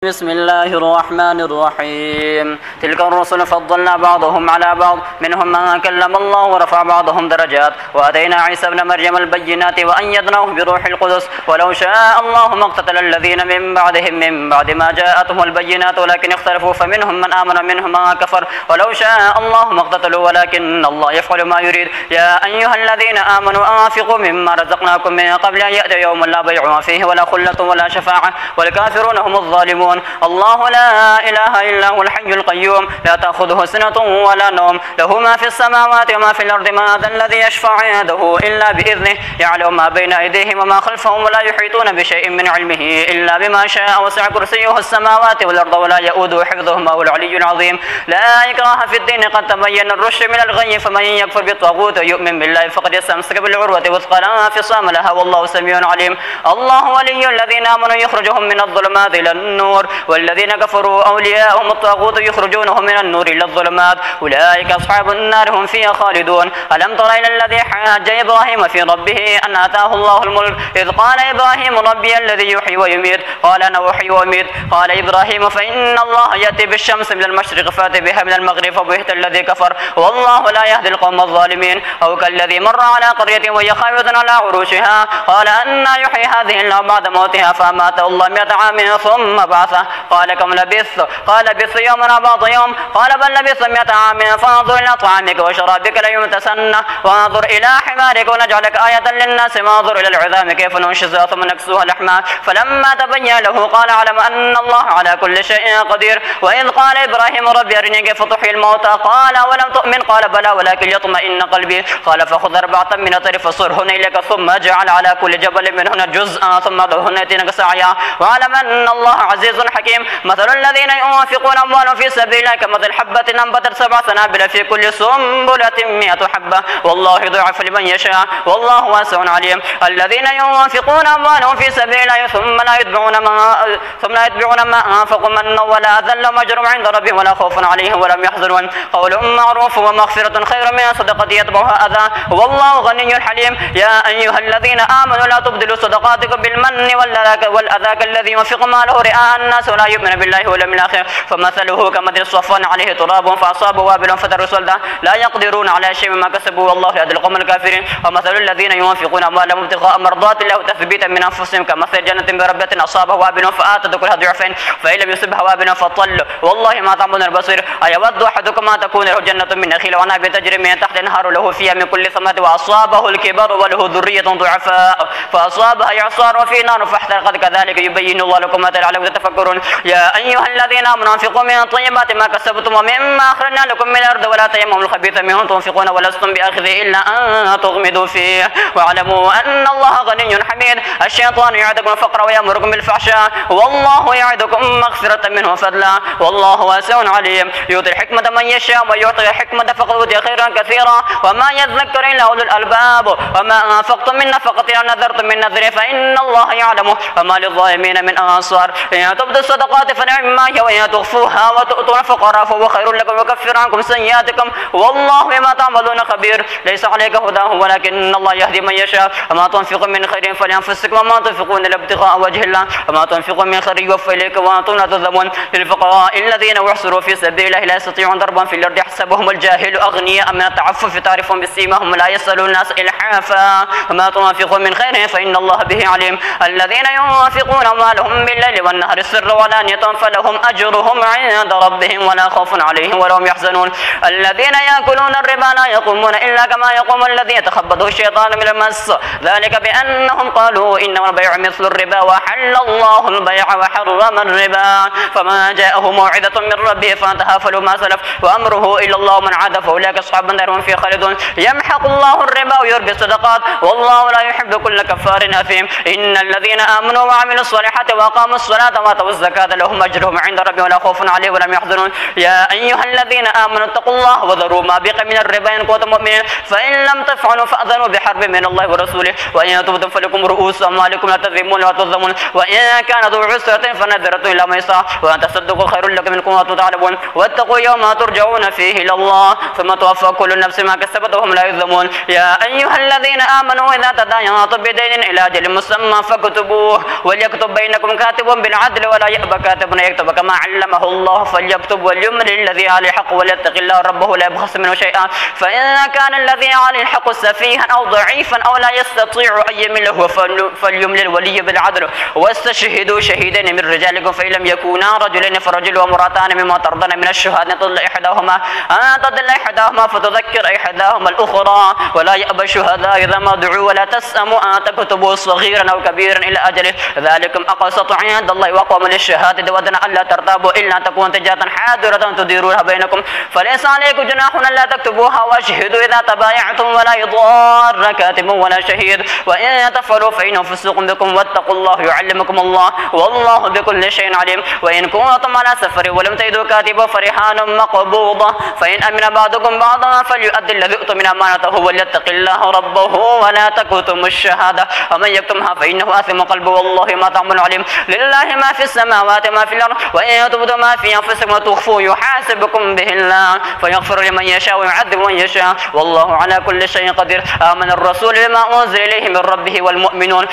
بسم الله الرحمن الرحيم. تلك الرسل فضلنا بعضهم على بعض منهم من كلم الله ورفع بعضهم درجات وآتينا عيسى ابن مريم البينات وأيدناه بروح القدس ولو شاء الله ما اقتتل الذين من بعدهم من بعد ما جاءتهم البينات ولكن اختلفوا فمنهم من آمن ومنهم من كفر ولو شاء الله ما اقتتلوا ولكن الله يفعل ما يريد. يا أيها الذين آمنوا أنفقوا مما رزقناكم من قبل أن يأتي يوم لا بيع فيه ولا خلة ولا شفاعة والكافرون هم الظالمون. الله لا إله إلا هو الحي القيوم لا تأخذه سنة ولا نوم له ما في السماوات وما في الأرض ما ذا الذي يشفع عنده إلا بإذنه يعلم ما بين أيديهم وما خلفهم ولا يحيطون بشيء من علمه إلا بما شاء وسع كرسيه السماوات والأرض ولا يؤوده حفظهما وهو العلي العظيم. لا إكراه في الدين قد تبين الرشد من الغي فمن يكفر بالطاغوت ويؤمن بالله فقد استمسك بالعروة الوثقى لا انفصام لها والله سميع عليم. الله ولي الذين آمنوا يخرجهم من الظلمات إلى النور والذين كفروا أولياءهم الطاغوت يخرجونهم من النور إلى الظلمات أولئك أصحاب النار هم فيها خالدون. ألم تر إلى الذي حاج إبراهيم في ربه أن آتاه الله الملك إذ قال إبراهيم ربي الذي يحيي ويميت قال أنا أحيي وأميت قال إبراهيم فإن الله يأتي بالشمس من المشرق فأت بها من المغرب فبهت الذي كفر والله لا يهدي القوم الظالمين. أو كالذي مر على قرية وهي خاوية على عروشها قال أنى يحيي هذه الله بعد موتها فأماته الله 100 عام ثم بعثه قال كم لبثت قال لبثت يوما أو بعض يوم قال بل لبثت 100 عام فانظر إلى طعامك وشرابك لا يمتسنه وانظر إلى حمارك ونجعلك آية للناس وانظر إلى العظام كيف ننشزها ثم نكسوها لحما فلما تبين له قال أعلم أن الله على كل شيء قدير. وإذ قال إبراهيم ربي أرني كيف تحيي الموتى قال ولم تؤمن قال بلى ولكن يطمئن قلبي قال فخذ 4 من الطير فصرهن إليك ثم اجعل على كل جبل منهن جزءا ثم ادعهن يأتينك سعيا واعلم أن الله عزيز حكيم. مثل الذين ينفقون أموالهم في سبيل الله كمثل حبة أنبتت 7 سنابل في كل سنبلة 100 حبة والله يضاعف لمن يشاء والله واسع عليم. الذين ينفقون أموالهم في سبيل الله ثم لا يتبعون ما أنفقوا منا ولا أذى لهم أجرهم عند ربهم ولا خوف عليهم ولا هم يحزنون. قول معروف ومغفرة خير من صدقة يتبعها أذى والله غني حليم. يا أيها الذين آمنوا لا تبدلوا صدقاتكم بالمن والأذى كالذي ينفق ماله رئاء الناس ولا يؤمن بالله واليوم الآخر فمثله كمثل صفوان عليه تراب فأصابه وابل فترى صلدا لا يقدرون على شيء مما كسبوا والله يهدي القوم الكافرين. ومثل الذين ينفقون أموالهم ابتغاء مرضات الله تثبيتا من أنفسهم كمثل جنة بربة أصابها وابل فآتت كلها ضعفين فإن لم يصبها وابل فطل والله ما تعملون البصير. أيود أحدكم ما تكون له جنة من نخيل وعنب تجري من تحت النهر له فيها من كل ثمرة وأصابه الكبر وله ذرية ضعفاء فأصابها إعصار وفي نار فاحترقت كذلك يبين الله لكم ما لعلكم تتفكرون. يا أيها الذين آمنوا أنفقوا من طيبات ما كسبتم ومما أخرجنا لكم من الأرض ولا تيمموا الخبيث منه تنفقون ولستم بآخذه إلا أن تغمضوا فيه واعلموا أن الله غني حميد. الشيطان يعدكم الفقر ويأمركم بالفحشاء والله يعدكم مغفرة منه وفضلا والله واسع عليم. يؤتي الحكمة من يشاء ويعطي الحكمة فقد أوتي خيرا كثيرا وما يذكر إلا أولو الألباب. وما أنفقتم من نفقة أو نذرتم من نذر فإن الله يعلمه وما للظالمين من أنصار. إن تبدوا الصدقات فنعما هي وإن تخفوها وتؤتون الفقراء فهو خير لكم ويكفر عنكم سيئاتكم والله بما تعملون خبير. ليس عليك هداهم ولكن الله يهدي من يشاء. وما تنفقوا من خير فلأنفسكم وما تنفقون إلا ابتغاء وجه الله وما تنفقوا من خير يوفى إليكم وأنتم لا تظلمون. للفقراء الذين احصروا في سبيل الله لا يستطيعون ضربا في الأرض يحسبهم الجاهل أغنياء من التعفف تعرفهم بسيماهم لا يسألون الناس إلحافا وما تنفقوا من خير فإن الله به عليم. الذين ينفقون أموالهم بالليل والنهار سرا وعلانية فلهم أجرهم عند ربهم ولا خوف عليهم ولا هم يحزنون. الذين يأكلون الربا لا يقومون إلا كما يقوم الذي يتخبطه الشيطان من المس ذلك بأنهم قالوا إنما البيع مثل الربا وحل الله البيع وحرم الربا فما جاءه موعظة من ربه فانتهى فله ما سلف وأمره إلى الله من عاد فأولئك أصحاب النار هم فيها خالدون. يمحق الله الربا ويربي الصدقات والله لا يحب كل كفار أثيم. إن الذين آمنوا وعملوا الصالحات وأقاموا الصلاة وآتوا الزكاة لهم أجرهم عند ربهم ولا خوف عليهم ولا هم يحزنون. يا أيها الذين آمنوا اتقوا الله وذروا ما بقي من الربا إن كنتم مؤمنين فإن لم تفعلوا فأذنوا بحرب من الله ورسوله وإن تبتم فلكم رؤوس أموالكم لا تظلمون ولا تظلمون وإن كان ذو عسرة فنذرة إلى ميسرة وأن تصدقوا خير لكم إن كنتم تعلمون واتقوا يوما ترجعون فيه إلى الله ثم توفى كل نفس ما كسبت وهم لا يظلمون. يا أيها الذين آمنوا إذا تداينتم بدين إلى أجل مسمى فاكتبوه وليكتب بينكم كاتب بالعدل ولا يأبى كاتب أن يكتب كما علمه الله فليكتب وليملل الذي عليه الحق وليتق الله ربه لا يبخس منه شيئا فإن كان الذي عليه الحق سفيها أو ضعيفا أو لا يستطيع أن يمله فليملل ولي بالعدل واستشهدوا شهيدين من رجالكم فإن لم يكونا رجلين فرجل وامرأتان مما ترضون من الشهداء تضل إحداهما فتذكر إحداهما الأخرى ولا يأبى الشهداء إذا ما دعوا ولا تسأموا أن تكتبوا صغيرا أو كبيرا إلى أجله ذلكم أقسط عند الله وأقوم للشهادة وأدنى ألا ترتابوا إلا تكون تجارة حاضرة تديرونها بينكم فليس عليكم جناح ألا تكتبوها واشهدوا إذا تبايعتم ولا يضار كاتب ولا شهيد وإن تفعلوا فإنه فسوق بكم واتقوا الله يعلمكم الله والله بكل شيء عليم وإن كنتم على سفر ولم تجدوا كاتبا فرهان مقبوضة فإن أمن بعضكم بعضا فليؤدي الذي أؤتمن أمانته وليتق الله ربه ولا تكتموا الشهادة ومن يكتمها فإنه آثم قلبه والله ما تعمل عليم لله ما في السماوات وما في الأرض وإن تبدوا ما في أنفسكم وتخفوه يحاسبكم به الله فيغفر لمن يشاء ويعذب من يشاء والله على كل شيء قدير آمن الرسول بما أنزل إليه من ربه والمؤمنون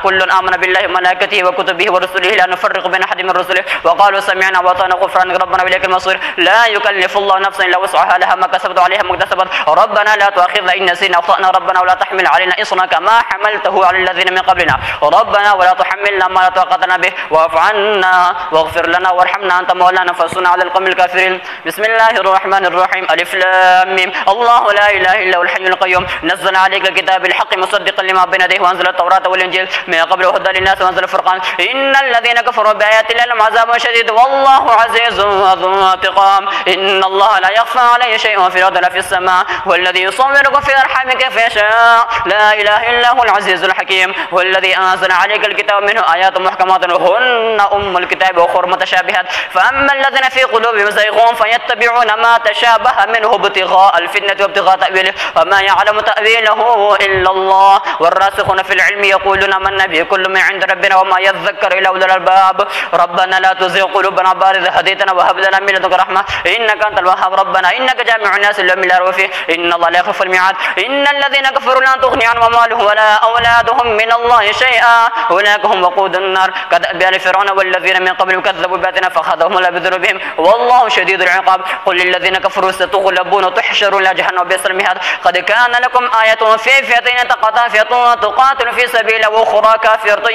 كل آمن بالله وملائكته وكتبه ورسله لا نفرق بين أحد من رسله وقالوا سمعنا وأطعنا غفرانك ربنا وإليك المصير لا يكلف الله نفسا إلا وسعها لها ما كسبت وعليها ما اكتسبت ربنا لا تؤاخذنا إن نسينا أخطأنا ربنا ولا تحمل علينا إصرا كما حملته على الذين من قبلنا ربنا ولا تحملنا ما لا طاقة لنا به واعف عنا واغفر لنا وارحمنا أنت مولانا فانصرنا على القوم الكافرين بسم الله الرحمن الرحيم ألف لام ميم الله لا إله إلا هو الحي القيوم نزل عليك الكتاب بالحق مصدقا لما بين يديه وأنزل التوراة والإنجيل من قبل هدى للناس وأنزل الفرقان إن الذين كفروا بآيات الله لهم عذاب شديد والله عزيز ذو انتقام إن الله لا يخفى عليه شيء في الأرض ولا في السماء هو الذي يصوركم في الأرحام كيف يشاء لا إله إلا هو العزيز الحكيم هو الذي أنزل عليك الكتاب منه آيات محكمات هن أم الكتاب وأخر متشابهات فأما الذين في قلوبهم زيغون فيتبعون ما تشابه منه ابتغاء الفتنة وابتغاء تأويله وما يعلم تأويله إلا الله والراسخون في العلم يقولون آمنا به كل من عند ربنا وما يذكر إلا أولو الألباب ربنا لا تزغ قلوبنا بعد إذ هديتنا وهب لنا من لدنك رحمة إنك أنت الوهاب ربنا إنك جامع الناس ليوم لا ريب فيه إن الله لا يخلف الميعاد إن الذين كفروا لا تغني عنهم أموالهم ولا أولادهم من الله شيئا أولئك هم وقود النار كدأب آل فرعون والذين من قبلهم كذبوا بآياتنا فأخذهم الله بذنوبهم والله شديد العقاب قل للذين كفروا ستغلبون وتحشرون إلى جهنم وبئس المهاد قد كان لكم آية في فئتين تقاتلا فئة تقاتل في سبيل وأخرى كافرة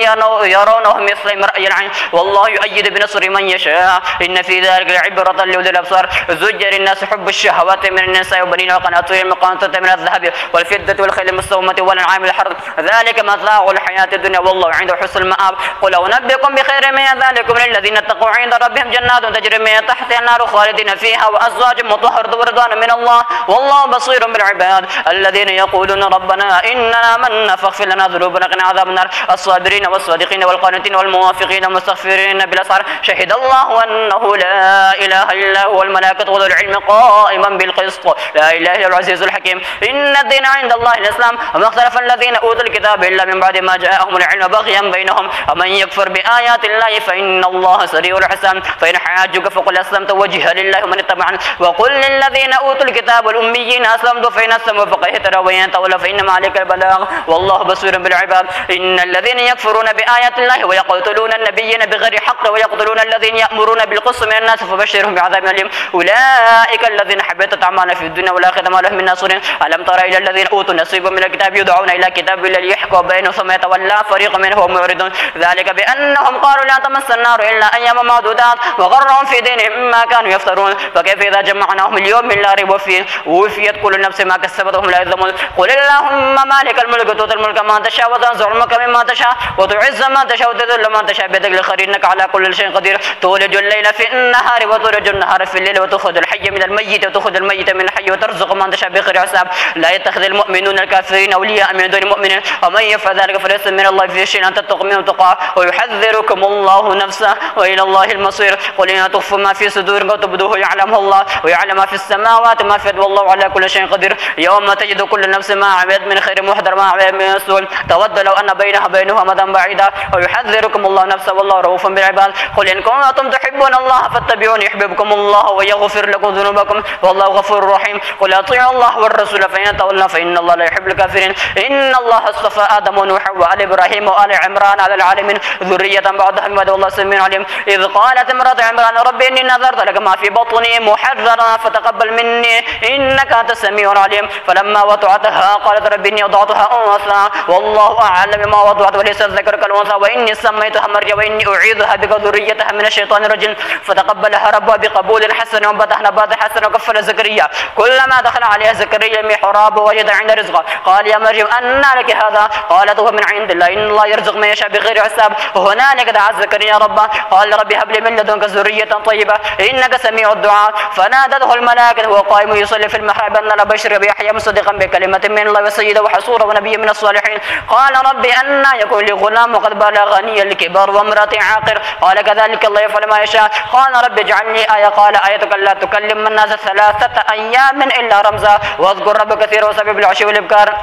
يرونهم مثل رأي العين والله يؤيد بنصر من يشاء إن في ذلك لعبرة لأولي الأبصار زجر الناس حب الشهوات من النساء وبنين وقناطير المقنطرة من الذهب والفضة والخيل المسومة والأنعام والحرث ذلك متاع الحياة الدنيا والله عنده حسن المآب قل أنبئكم بخير من ذلكم للذين اتقوا عند ربهم جنات تجري من تحتها النار خالدين فيها وأزواج مطهرة ورضوان من الله والله بصير بالعباد الذين يقولون ربنا إننا آمنا فاغفر لنا ذنوبنا وقنا عذاب النار الصابرين والصادقين والقانتين والموافقين والمستغفرين بالأسحار شهد الله أنه لا إله إلا هو الملائكة وذو العلم قائما بالقسط لا إله إلا العزيز الحكيم إن الدين عند الله الإسلام وما اختلف الذين أوتوا الكتاب إلا من بعد ما جاءهم العلم بغيا بينهم ومن يكفر بآيات الله فإن الله سريع الحساب فإن حاجوك فقل أسلمت وجهي لله ومن اتبعني وقل للذين أوتوا الكتاب والأميين أسلمت فإن أسلموا فقد اهتدوا وإن تولوا فإنما عليك البلاغ والله بصير بالعباد إن الذين يكفرون بآيات الله ويقتلون النبيين بغير حق ويقتلون الذين يأمرون بالقسط من الناس فبشرهم بعذاب أليم أولئك الذين حبطت أعمالهم في الدنيا والآخرة ما لهم من ناصرين ألم تر إلى الذين أوتوا نصيبا من الكتاب يدعون إلى كتاب الله ليحكم بينهم ثم يتولى فريق منهم معرضون ذلك بأنهم قالوا لا تمس النار إلا أيام معدودات وغرهم في دينهم ما كانوا يفترون فكيف إذا جمعناهم اليوم لا ريب فيه ووفيت كل نفس ما كسبت وهم لا يظلمون قل اللهم مالك الملك تؤتي الملك من تشاء وتنزع الملك ممن تشاء وتعز من تشاء وتذل من تشاء بيدك الخير إنك على كل شيء قدير تولج الليل في النهار وتولج النهار في الليل وتخرج الحي من الميت وتخرج الميت من الحي وترزق من تشاء بغير حساب لا يتخذ المؤمنون الكافرين أولياء من دون المؤمنين ومن يفعل ذلك فليس من الله في شيء أن تتقوا منه تقى ويحذركم الله نفسه وإلى الله المصير قل إن تخفوا ما في صدوركم وتبدوه يعلمه الله ويعلم ما في السماوات ما في الأرض والله على كل شيء قدير يوم تجد كل نفس ما عملت من خير محضر ما عملت من سوء تود لو أن بينها أمدا بعيدا ويحذركم الله نفسه والله رؤوف بالعباد قل إن كنتم تحبون الله فاتبعوني يحببكم الله ويغفر لكم ذنوبكم والله غفور رحيم قل أطيعوا الله والرسول فإن تولوا فإن الله لا يحب الكافرين إن الله اصطفى آدم ونوح وآل إبراهيم وآل عمران على العالمين ذرية بعضها من بعد والله سميع عليم. إذ قالت امرأة عمران ربي إني نذرت لك ما في بطني محررا فتقبل مني إنك أنت السميع العليم. فلما وضعتها قالت ربي إني وضعتها أنثى والله أعلم بما وضعت وليس الذكر كالأنثى وإني سميتها مريم وإني أعيذها بك وذريتها من الشيطان الرجيم. فتقبلها ربها بقبول حسن وانبتها نباتا حسنا وكفل زكريا. كلما دخل عليها زكريا المحراب وجد عند رزقه قال يا مريم أنى لك هذا؟ قالت هو من عند الله إن الله يرزق من يشاء بغير حساب. هنالك دعا زكريا ربه قال ربي هب لي من لدنك ذرية طيبة إنك سميع الدعاء. فنادته الملائكة وهو قائم يصلي في المحراب أن لبشر بيحيى مصدقا بكلمة من الله وسيدا وحصورا ونبيا من الصالحين. قال ربي أنى يكون لي غلام وقد بلغني الكبر وامرأتي عاقر. قال كذلك الله يفعل ما يشاء. قال ربي اجعل لي آية. قال آيتك ألا تكلم الناس 3 أيام إلا رمزا واذكر ربك كثيرا وسبح بالعشي والإبكار.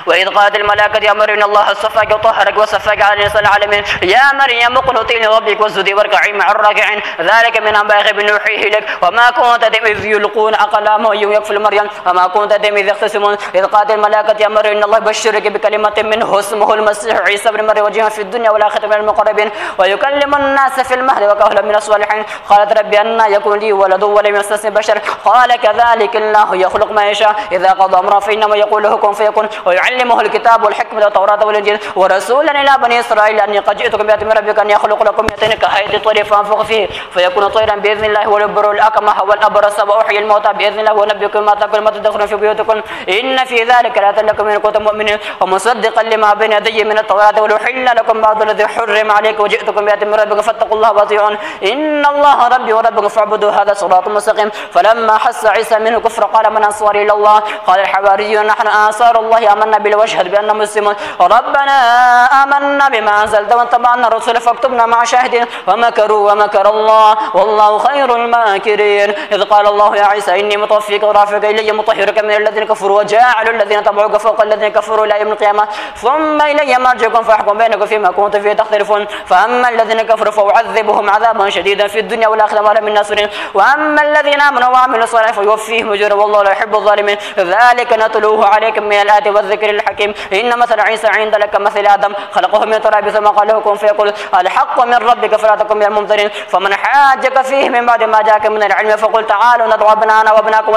وإذ قالت الملائكة يا مريم إن الله اصطفاك وطهرك وصفاك على نساء العالمين يا مريم اقنتي لربك واسجدي واركعي مع الراكعين ذلك من أنباء الغيب نوحيه لك وما كنت تدري إذ يلقون أقلامهم يكفل مريم وما كنت تدري إذ يختصمون. إذ قالت الملائكة يا مريم إن الله يبشرك بكلمة منه اسمه المسيح عيسى بن مريم وجيها في الدنيا والآخرة من المقربين ويكلم الناس في المهد وكهلا من الصالحين. قالت ربي أنى يكون لي ولد ولم يمسسني بشر. قال كذلك الله يخلق ما يشاء إذا قضى أمرا فإنما يقول له كن فيكون. ويعلمه الكتاب والحكمة والتوراة والإنجيل ورسولا إلى بني إسرائيل أني قد جئتكم بآية من ربك أن يخلق لكم يتين كهيئة الطير فأنفخ فيه فيكون طيرا بإذن الله ويبرئ الأكمه والأبرص وأحيي الموتى بإذن الله ونبئكم ما تأكلون ما تدخرون في بيوتكم إن في ذلك لآية لكم إن كنتم مؤمنين ومصدقا لما بين يدي من التوراة ولأحل لكم بعض الذي حرم عليكم وجئتكم بآية من ربكم فاتقوا الله وأطيعون إن الله ربي وربكم فاعبدوا هذا صراط مستقيم. فلما حس عيسى منه الكفر قال من أنصاري إلى الله؟ قال الحواريون نحن أنصار الله آمنا بالله واشهد بأننا مسلمون. ربنا آمنا بما أنزلت واتبعنا الرسل فاكتبنا مع شاهدين ومكروا ومكر الله والله خير الماكرين. إذ قال الله يا عيسى إني متوفيك ورافعك إلي مطهرك من الذين كفروا وجاعل الذين تبعوك فوق الذين كفروا إلى يوم القيامة ثم إلي مرجعكم فأحكم بينكم فيما كنتم فيه تختلفون. فأما الذين كفروا فأعذبهم عذابا شديدا في الدنيا والآخرة ما لهم من ناصرين وأما الذين آمنوا وعملوا الصالحات فيوفيهم أجورهم والله لا يحب الظالمين. ذلك نتلوه عليكم من الآيات والذكر الحكيم. إن مثل عيسى عند لك مثل آدم خلقه من تراب ثم قال له كن فيقول الحق من ربك فلا تكن من الممترين. فمن حاجك فيه من بعد ما جاءك من العلم فقل تعالوا ندعو أبناءنا وأبناءكم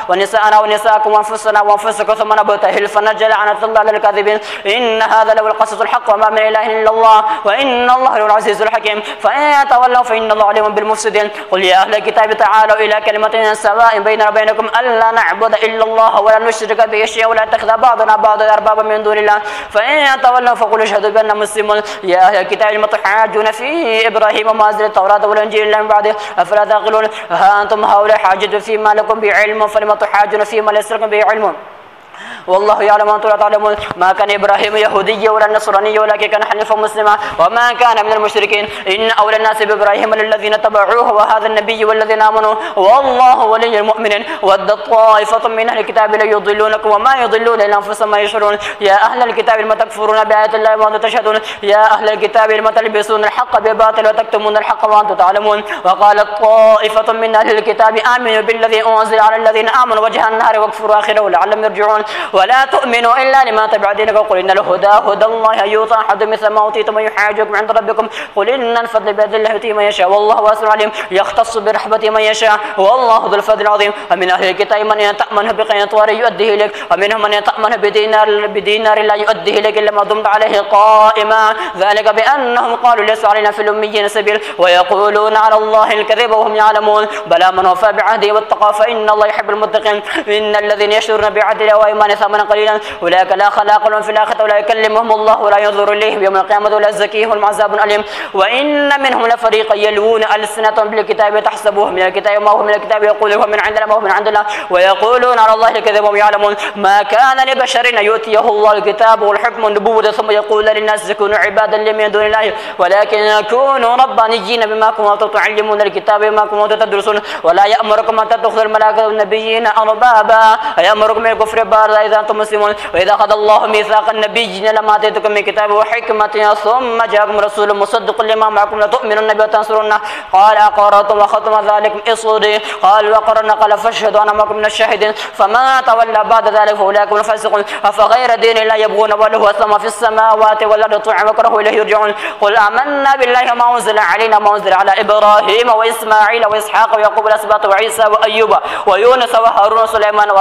ونساءنا ونساءكم وأنفسنا وأنفسكم ثم نبتهل فنجعل لعنة الله على الكاذبين. إن هذا لهو القصص الحق وما من إله إلا الله وإن الله هو العزيز الحكيم. فإن تولوا فإن الله عليم بالمفسدين. قل يا أهل الكتاب تعالوا إلى كلمة سواء بيننا وبينكم ألا نعبد إلا الله ولا نشرك به شيئا ولا يتخذ بعضنا بعضا أربابا من دون الله. فإن تولوا فقولوا اشهدوا بأننا مسلمون. يا أهل الكتاب لم تحاجون في إبراهيم وما أنزل التوراة والإنجيل إلا من بعده أفلا تعقلون. ها أنتم هؤلاء حاجتم فيما لكم بعلم فلم تحاجون فيما ليس لكم به علم والله يعلم وأنتم لا تعلمون. ما كان إبراهيم يهوديا ولا نصرانيا ولكن كان حنيفا مسلما وما كان من المشركين. إن أولى الناس بإبراهيم للذين تبعوه وهذا النبي والذين آمنوا والله ولي المؤمنين. ود طائفة من أهل الكتاب ليضلونكم وما يضلون إلا أنفسهم ما يشعرون. يا أهل الكتاب لم تكفرون بآيات الله وأنتم تشهدون. يا أهل الكتاب لم تلبسون الحق بباطل وتكتمون الحق وأنتم تعلمون. وقالت طائفة من أهل الكتاب آمنوا بالذي أنزل على الذين آمنوا وجه النهار واكفروا آخره لعلهم يرجعون. ولا تؤمنوا إلا لما تبع دينكم قل إن الهدى هدى الله يؤتى أحد مثل ما أوتيتم ويحاجكم عند ربكم قل إن الفضل بيد الله يؤتيه من يشاء والله واسع عليم يختص برحمته من يشاء والله ذو الفضل العظيم. ومن أهل الكتاب من تأمنه بقنطار يؤديه إليك ومنهم من تأمنه بدينار لا يؤديه إليك إلا ما دمت عليه قائما ذلك بأنهم قالوا ليس علينا في الأميين سبيل ويقولون على الله الكذب وهم يعلمون. بلى من وفى بعهده واتقى فإن الله يحب المتقين. إن الذين يشترون بعهد الله وأيمانهم ثمنا قليلا أولئك لا خلاق لهم في الآخرة ولا يكلمهم الله ولا ينظر إليهم يوم القيامة ولا يزكيهم عذاب أليم. وإن منهم لفريقا يلوون ألسنتهم بالكتاب تحسبوه من الكتاب وما هو من الكتاب يقول هو من عندنا ما هو من عند الله ويقولون على الله الكذب وهم يعلمون. ما كان لبشر أن يؤتيه الله الكتاب والحكم والنبوة ثم يقول للناس كونوا عبادا لي من دون الله ولكن كونوا ربانيين بما كنتم تعلمون الكتاب بما كنتم تدرسون. ولا يأمركم أن تتخذوا الملائكة والنبيين أربابا يأمركم بالكفر بعد إذا أنتم مسلمون وإذا أخذ الله ميثاق النبيين لما آتيتكم من كتاب وحكمة ثم جاءكم رسول مصدق لما معكم لتؤمنن به وتنصرنه قال أقررتم وأخذتم ذلك إصري قال وقررنا قال فاشهدوا أنا معكم من الشاهدين فما تولى بعد ذلك فأولئك هم الفاسقون أفغير دين الله يبغون وله أسلم في السماوات والأرض طوعا وكرهوا إليه يرجعون قل آمنا بالله وما أنزل علينا ما أنزل على إبراهيم وإسماعيل وإسحاق ويعقوب الأسباط وعيسى وأيوب ويونس وهارون وسليمان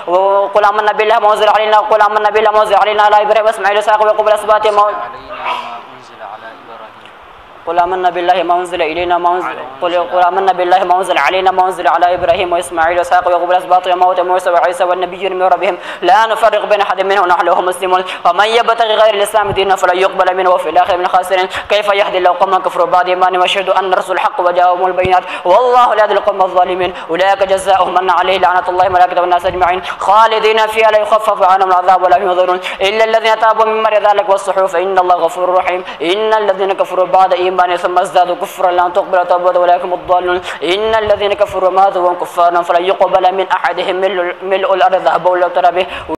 وقل آمنا بالله ما أنزل علينا قل آمنا بالله ما أنزل علينا على إبراهيم وإسماعيل وإسحاق ويعقوب الأسباط قل آمنا بالله ما أنزل إلينا ما أنزل قل آمنا بالله ما أنزل علينا ما أنزل على إبراهيم وإسماعيل وإسحاق ويعقوب الأسباط وموسى وعيسى والنبيين من ربهم لا نفرق بين أحد منهم ونحن له مسلمون ومن يبتغي غير الإسلام دينا فلن يقبل منه وفي الآخرة من الخاسرين كيف يهدي الله قوما كفروا بعد إيمانهم ويشهدوا أن الرسول الحق وجاءهم البينات والله لا يهدي القوم الظالمين أولئك جزاؤهم أن عليه لعنة الله وملائكته والناس أجمعين خالدين فيها لا يخفف عنهم العذاب ولا هم ينظرون إلا الذين تابوا من بعد ذلك والصحوا فإن الله غفور رحيم إن الذين كفروا بعد إيمانهم ثم ازدادوا كفرا لن تقبل توبتهم أولئك هم الضالون إن الذين كفروا ماتوا وهم كفار فلن يقبل من أحدهم ملء الأرض ذهبا ولو ترى به